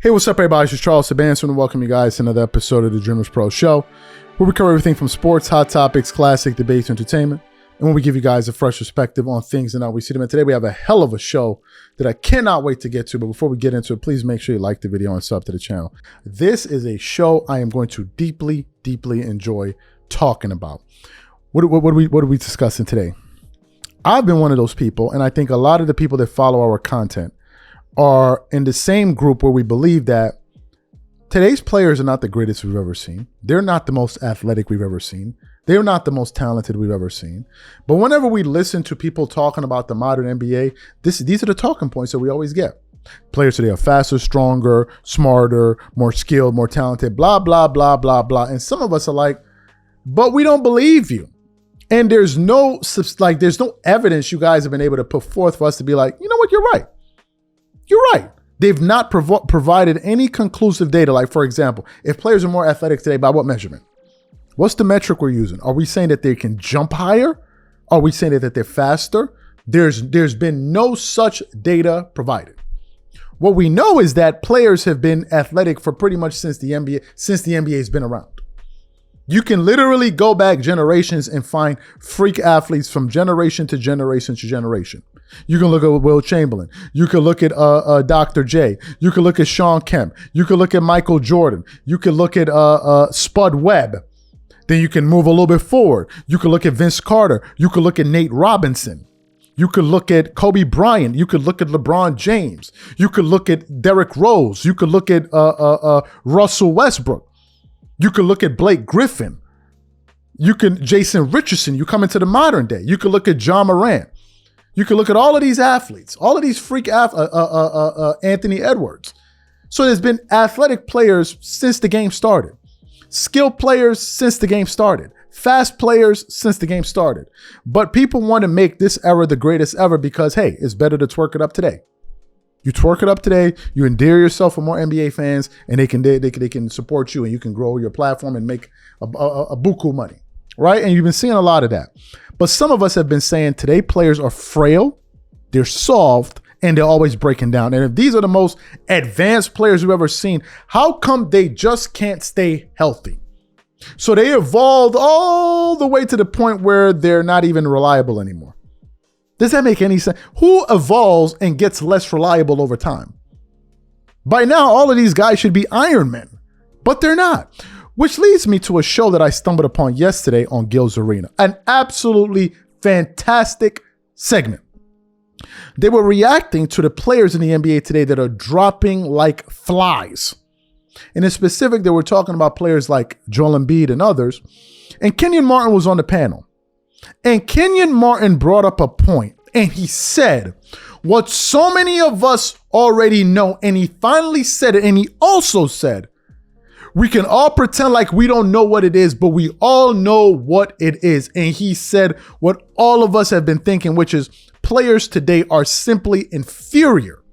Hey, what's up, everybody? This is Charles Sebastian, and welcome you guys to another episode of the DREAMERSPRO show, where we cover everything from sports, hot topics, classic debates, entertainment, and when we give you guys a fresh perspective on things and how we see them. And today we have a hell of a show that I cannot wait to get to. But before we get into it, please make sure you like the video and sub to the channel. This is a show I am going to deeply enjoy talking about. What are we discussing today? I've been one of those people, and I think a lot of the people that follow our content are in the same group where we believe that today's players are not the greatest we've ever seen. They're not the most athletic we've ever seen. They're not the most talented we've ever seen. But whenever we listen to people talking about the modern NBA, these are the talking points that we always get. Players today are faster, stronger, smarter, more skilled, more talented, blah, blah, blah, blah, blah. And some of us are like, but we don't believe you. And there's no evidence you guys have been able to put forth for us to be like, you know what, you're right. You're right. They've not provided any conclusive data. Like, for example, if players are more athletic today, by what measurement? What's the metric we're using? Are we saying that they can jump higher? Are we saying that they're faster? There's been no such data provided. What we know is that players have been athletic for pretty much since the NBA's been around. You can literally go back generations and find freak athletes from generation to generation to generation. You can look at Will Chamberlain. You can look at Dr. J. You can look at Sean Kemp. You can look at Michael Jordan. You can look at Spud Webb. Then you can move a little bit forward. You can look at Vince Carter. You can look at Nate Robinson. You could look at Kobe Bryant. You could look at LeBron James. You could look at Derrick Rose. You could look at Russell Westbrook. You could look at Blake Griffin. You can Jason Richardson. You come into the modern day. You could look at John Morant. You can look at all of these athletes, all of these freak Anthony Edwards. So there's been athletic players since the game started, skilled players since the game started, fast players since the game started. But people want to make this era the greatest ever because, hey, it's better to twerk it up today. You twerk it up today, you endear yourself with more NBA fans, and they can support you, and you can grow your platform and make a buku money, right? And you've been seeing a lot of that. But some of us have been saying today players are frail, they're soft, and they're always breaking down. And if these are the most advanced players we've ever seen, how come they just can't stay healthy? So they evolved all the way to the point where they're not even reliable anymore. Does that make any sense? Who evolves and gets less reliable over time? By now, all of these guys should be Iron Men, but they're not. Which leads me to a show that I stumbled upon yesterday on Gil's Arena. An absolutely fantastic segment. They were reacting to the players in the NBA today that are dropping like flies. And in specific, they were talking about players like Joel Embiid and others. And Kenyon Martin was on the panel. And Kenyon Martin brought up a point, and he said what so many of us already know. And he finally said it, and he also said, we can all pretend like we don't know what it is, but we all know what it is. And he said what all of us have been thinking, which is players today are simply inferior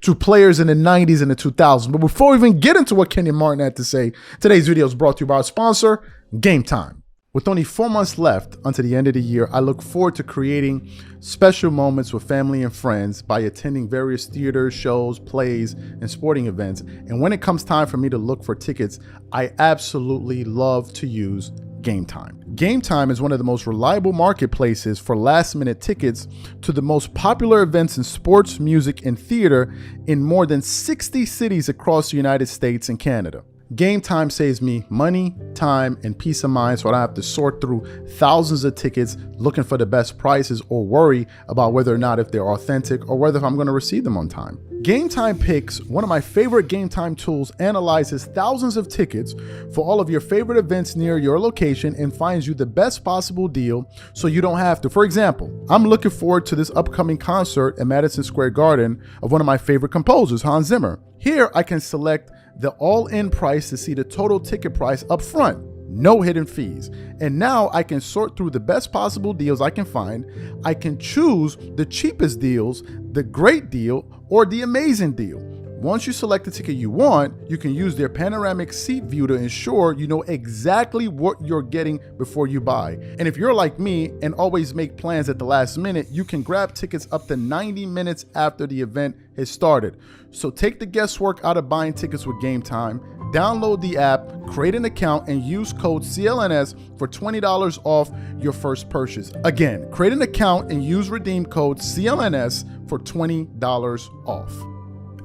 to players in the 90s and the 2000s. But before we even get into what Kenyon Martin had to say, today's video is brought to you by our sponsor, Game Time. With only 4 months left until the end of the year, I look forward to creating special moments with family and friends by attending various theaters, shows, plays, and sporting events. And when it comes time for me to look for tickets, I absolutely love to use Game Time. Game Time is one of the most reliable marketplaces for last-minute tickets to the most popular events in sports, music, and theater in more than 60 cities across the United States and Canada. Game Time saves me money, time, and peace of mind, so I don't have to sort through thousands of tickets looking for the best prices or worry about whether or not if they're authentic or whether I'm going to receive them on time. Game Time Picks, one of my favorite Game Time tools, analyzes thousands of tickets for all of your favorite events near your location and finds you the best possible deal so you don't have to. For example, I'm looking forward to this upcoming concert at Madison Square Garden of one of my favorite composers, Hans Zimmer. Here I can select the all-in price to see the total ticket price up front, no hidden fees. And now I can sort through the best possible deals I can find. I can choose the cheapest deals, the great deal, or the amazing deal. Once you select the ticket you want, you can use their panoramic seat view to ensure you know exactly what you're getting before you buy. And if you're like me and always make plans at the last minute, you can grab tickets up to 90 minutes after the event has started. So take the guesswork out of buying tickets with Game Time. Download the app, create an account, and use code CLNS for $20 off your first purchase. Again, create an account and use redeem code CLNS for $20 off.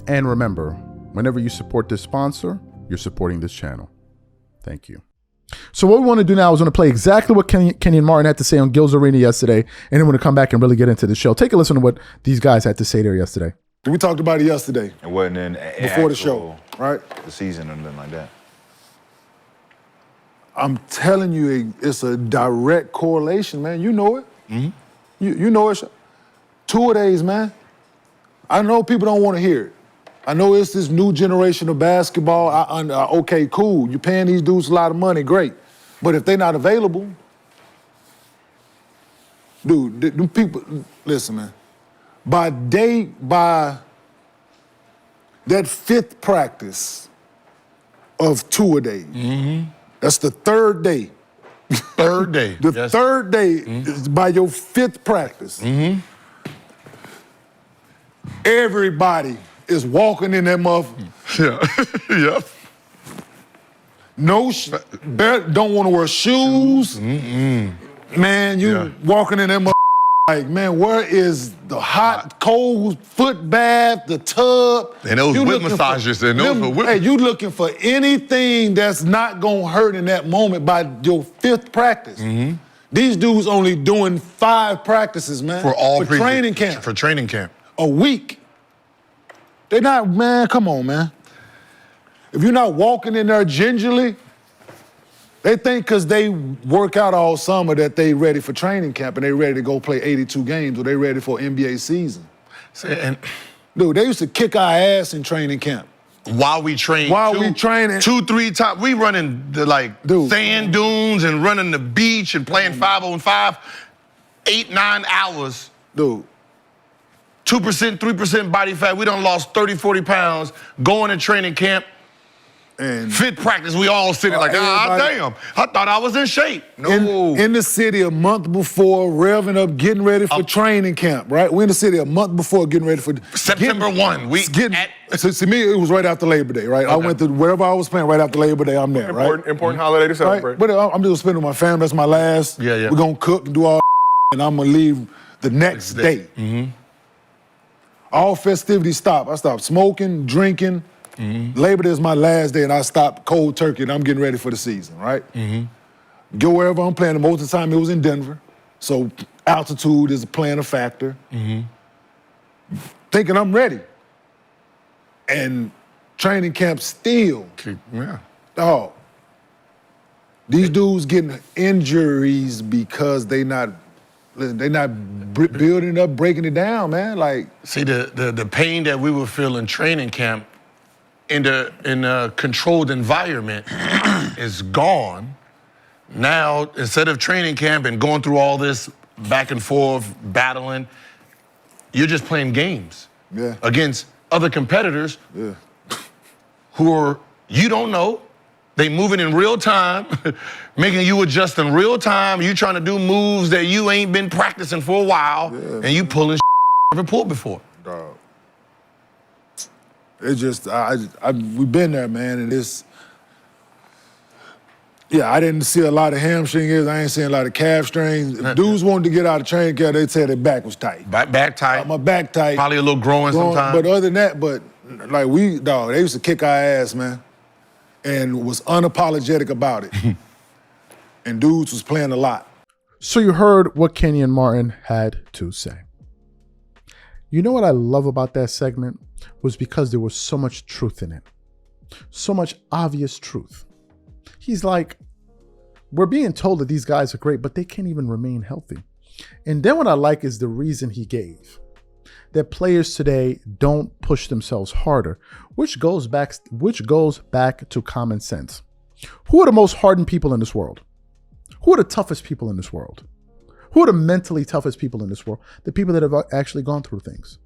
And remember, whenever you support this sponsor, you're supporting this channel. Thank you. So what we want to do now is want to play exactly what Kenyon Martin had to say on Gil's Arena yesterday, and then we're going to come back and really get into the show. Take a listen to what these guys had to say there yesterday. We talked about it yesterday. It wasn't in before the show, right? The season or nothing like that. I'm telling you, it's a direct correlation, man. You know it. Mm-hmm. You know it. 2 days, man. I know people don't want to hear it. I know it's this new generation of basketball. Okay, cool. You're paying these dudes a lot of money, great. But if they're not available, dude, them people, listen, man. By that 5th practice of 2 days, that's the 3rd day. Third day. The 3rd day is by your 5th practice. Everybody is walking in that motherfucker. Yeah. Yep. No, don't want to wear shoes. Man, you walking in that motherfucker like, man, where is the hot, cold foot bath, the tub? And those whip massages and those are whip. Hey, you looking for anything that's not gonna hurt in that moment by your 5th practice. These dudes only doing 5 practices, man. For training camp. For training camp. A week. They're not, man, come on, man. If you're not walking in there gingerly, they think because they work out all summer that they ready for training camp and they ready to go play 82 games or they ready for NBA season. Dude, they used to kick our ass in training camp. While we train. We training. 2-3 times. We running the sand dunes and running the beach and playing 5-on-5, 8-9 hours. Dude. 2%, 3% body fat. We done lost 30, 40 pounds going to training camp. And 5th practice, we all sitting like, damn, I thought I was in shape. No. In the city a month before, revving up, getting ready for training camp, right? We're in the city a month before getting ready for... September 1. So to me, it was right after Labor Day, right? Okay. I went to wherever I was playing right after Labor Day, I'm there, right? Important holiday to celebrate. Right? But I'm just spending with my family. That's my last. Yeah. We're going to cook and do all and I'm going to leave the next day. All festivities stop. I stopped smoking, drinking. Labor Day is my last day, and I stopped cold turkey, and I'm getting ready for the season, right? Go wherever I'm playing. Most of the time, it was in Denver, so altitude is playing a factor. Thinking I'm ready, and training camp still. Dog, these dudes getting injuries because they not building it up, breaking it down, man. Like, see, the pain that we would feel in training camp in a controlled environment is gone. Now, instead of training camp and going through all this back and forth, battling, you're just playing games against other competitors who are, you don't know, they moving in real time, making you adjust in real time. You trying to do moves that you ain't been practicing for a while, and you pulling never pulled before. Dog. It's just, we've been there, man, and it's, I didn't see a lot of hamstring injuries. I ain't seeing a lot of calf strains. If dudes wanted to get out of training camp, they'd say their back was tight. Back tight. My back tight. Probably a little growing sometimes. But other than that, they used to kick our ass, man, and was unapologetic about it. And dudes was playing a lot. So you heard what Kenyon Martin had to say. You know what I love about that segment was because there was so much truth in it. So much obvious truth. He's like, we're being told that these guys are great, but they can't even remain healthy. And then what I like is the reason he gave. That players today don't push themselves harder, which goes back to common sense. Who are the most hardened people in this world? Who are the toughest people in this world? Who are the mentally toughest people in this world? The people that have actually gone through things.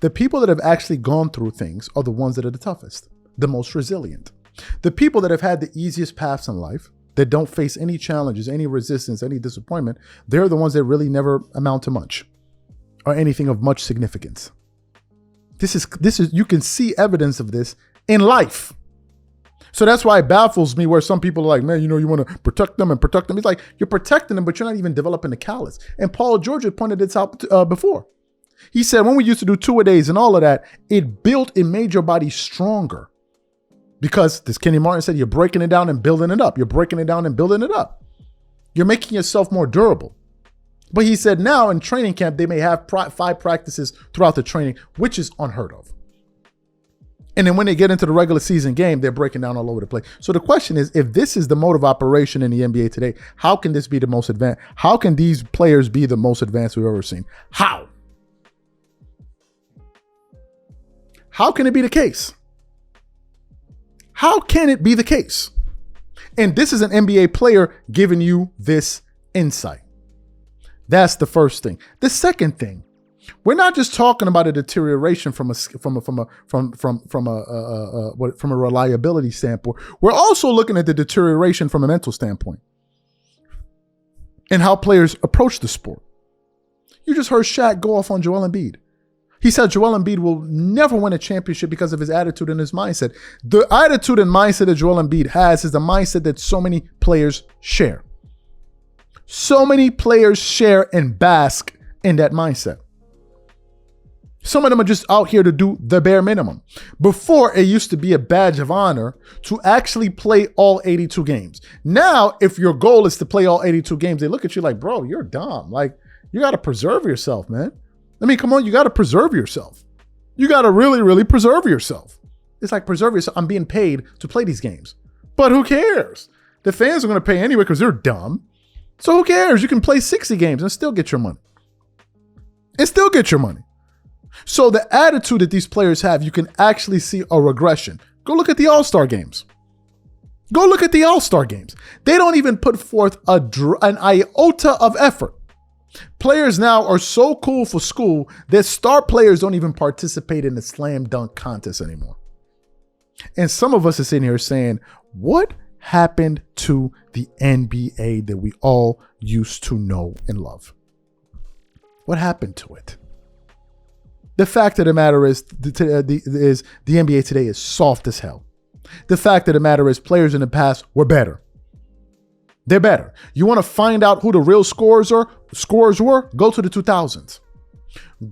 The people that have actually gone through things are the ones that are the toughest, the most resilient. The people that have had the easiest paths in life, that don't face any challenges, any resistance, any disappointment, they're the ones that really never amount to much or anything of much significance. This is you can see evidence of this in life. So that's why it baffles me where some people are like, man, you want to protect them and protect them. It's like, you're protecting them, but you're not even developing the callus. And Paul George had pointed this out before. He said, when we used to do 2-a-days and all of that, it made your body stronger. Because, as Kenny Martin said, you're breaking it down and building it up. You're breaking it down and building it up. You're making yourself more durable. But he said now in training camp, they may have 5 practices throughout the training, which is unheard of. And then when they get into the regular season game, they're breaking down all over the place. So the question is, if this is the mode of operation in the NBA today, how can this be the most advanced? How can these players be the most advanced we've ever seen? How? How can it be the case? How can it be the case? And this is an NBA player giving you this insight. That's the first thing. The second thing, we're not just talking about a deterioration from a reliability standpoint. We're also looking at the deterioration from a mental standpoint and how players approach the sport. You just heard Shaq go off on Joel Embiid. He said Joel Embiid will never win a championship because of his attitude and his mindset. The attitude and mindset that Joel Embiid has is the mindset that so many players share. So many players share and bask in that mindset. Some of them are just out here to do the bare minimum. Before, it used to be a badge of honor to actually play all 82 games. Now, if your goal is to play all 82 games, they look at you like, bro, you're dumb. Like, you got to preserve yourself, man. I mean, come on, you got to preserve yourself. You got to really, really preserve yourself. It's like, preserve yourself. I'm being paid to play these games. But who cares? The fans are going to pay anyway because they're dumb. So who cares? You can play 60 games and still get your money. So the attitude that these players have, you can actually see a regression. Go look at the All-Star games. They don't even put forth an iota of effort. Players now are so cool for school that star players don't even participate in the slam dunk contest anymore. And some of us are sitting here saying, what happened to the NBA that we all used to know and love? What happened to it? The fact of the matter is the NBA today is soft as hell. The fact of the matter is players in the past were better. They're better. You want to find out who the real scorers were? Go to the 2000s.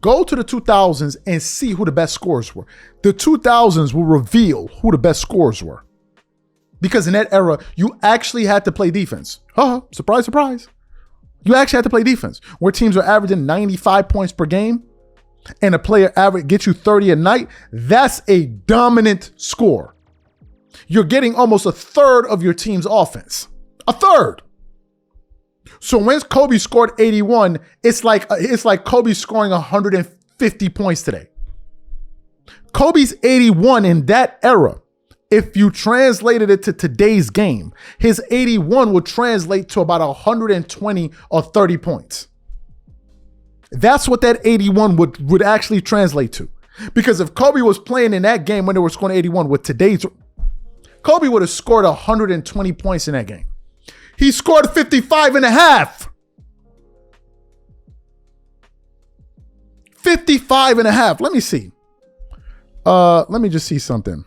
Go to the 2000s and see who the best scorers were. The 2000s will reveal who the best scorers were. Because in that era, you actually had to play defense. Surprise, surprise. You actually had to play defense. Where teams are averaging 95 points per game and a player average gets you 30 a night, that's a dominant score. You're getting almost a third of your team's offense. A third. So when Kobe scored 81, it's like Kobe scoring 150 points today. Kobe's 81 in that era, if you translated it to today's game, his 81 would translate to about 120 or 30 points. That's what that 81 would actually translate to. Because if Kobe was playing in that game when they were scoring 81 with today's, Kobe would have scored 120 points in that game. He scored 55 and a half. 55 and a half. Let me see. Let me just see something.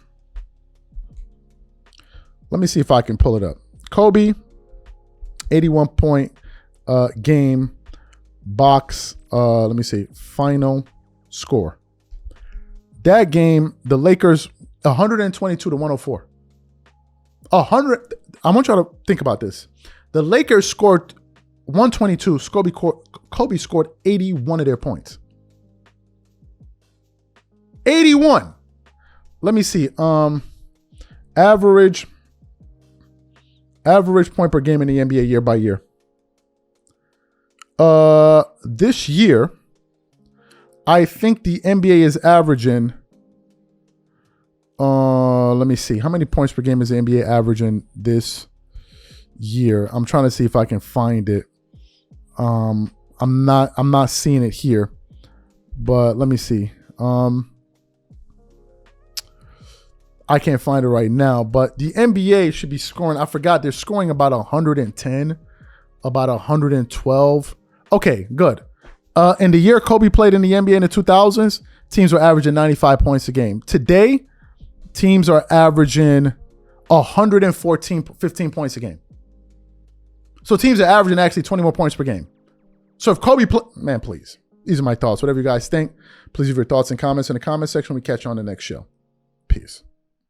Let me see if I can pull it up. Kobe, 81 point game box. Let me see. Final score. That game, the Lakers, 122 to 104. 100. I want y'all to think about this. The Lakers scored 122. Kobe scored 81 of their points. 81. Let me see. Average point per game in the NBA year by year. This year, I think the NBA is averaging. Let me see. How many points per game is the NBA averaging this year? I'm trying to see if I can find it. I'm not seeing it here, but let me see. I can't find it right now, but the NBA should be scoring. I forgot they're scoring about 110, about 112. Okay, good. In the year Kobe played in the NBA in the 2000s, teams were averaging 95 points a game. Today, teams are averaging 15 points a game. So teams are averaging actually 20 more points per game. So if Kobe, man, please. These are my thoughts. Whatever you guys think, please leave your thoughts and comments in the comment section. We catch you on the next show. Peace.